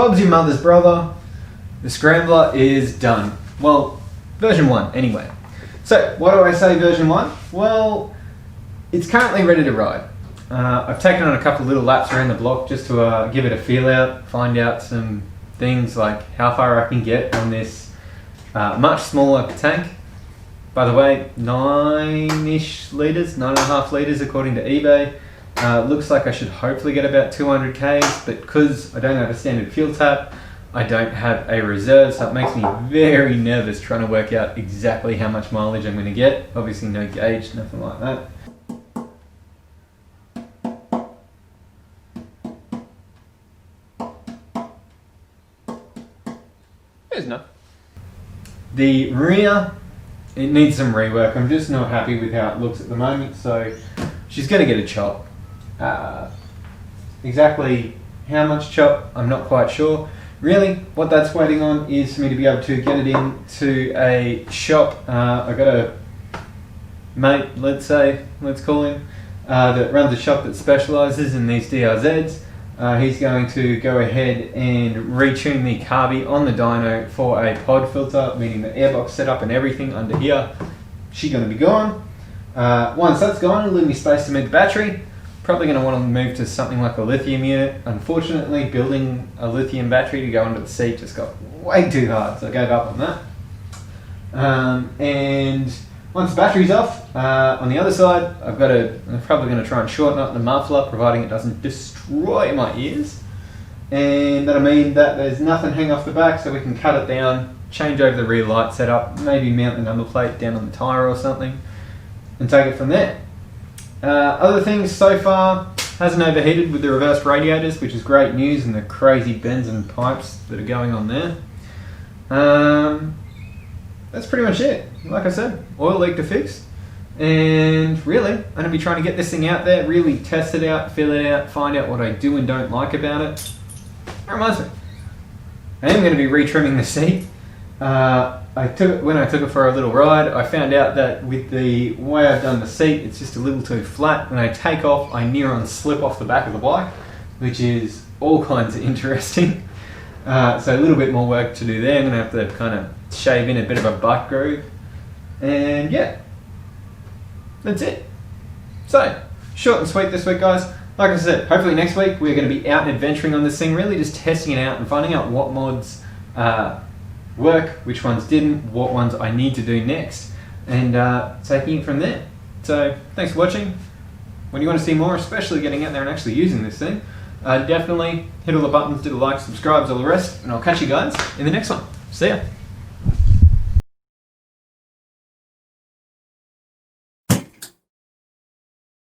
Bob's your mother's brother. The Scrambler is done. Well, version 1 anyway. So, why do I say version 1? Well, it's currently ready to ride. I've taken on a couple of little laps around the block just to give it a feel out, find out some things like how far I can get on this much smaller tank. By the way, 9-ish litres, 9.5 litres according to eBay. Looks like I should hopefully get about 200 Ks, but because I don't have a standard fuel tap, I don't have a reserve, so it makes me very nervous trying to work out exactly how much mileage I'm going to get. Obviously no gauge, nothing like that. There's enough. The rear, it needs some rework. I'm just not happy with how it looks at the moment, so she's going to get a chop. Exactly how much chop, I'm not quite sure. Really, what that's waiting on is for me to be able to get it into a shop. I've got a mate, let's call him, that runs a shop that specialises in these DRZs. He's going to go ahead and retune the carby on the dyno for a pod filter, meaning the airbox setup and everything under here. She's going to be gone. Once that's gone, it'll leave me space to move the battery. Probably going to want to move to something like a lithium unit. Unfortunately, building a lithium battery to go under the seat just got way too hard, so I gave up on that. And once the battery's off, on the other side, I'm probably going to try and shorten up the muffler, providing it doesn't destroy my ears. And that'll mean that there's nothing hanging off the back, so we can cut it down, change over the rear light setup, maybe mount the number plate down on the tyre or something, and take it from there. Other things so far, hasn't overheated with the reversed radiators, which is great news, and the crazy bends and pipes that are going on there. That's pretty much it. Like I said, oil leak to fix, and really, I'm going to be trying to get this thing out there, really test it out, feel it out, find out what I do and don't like about it. That reminds me, I am going to be retrimming the seat. When I took it for a little ride, I found out that with the way I've done the seat, it's just a little too flat. When I take off, I near on slip off the back of the bike, which is all kinds of interesting. So a little bit more work to do there. I'm going to have to kind of shave in a bit of a butt groove. And yeah, that's it. So, short and sweet this week, guys. Like I said, hopefully next week we're going to be out and adventuring on this thing, really just testing it out and finding out what mods work, which ones didn't, what ones I need to do next, and taking it from there. So thanks for watching. When you want to see more, especially getting out there and actually using this thing, definitely hit all the buttons, do the like, subscribe, all the rest, and I'll catch you guys in the next one. See ya.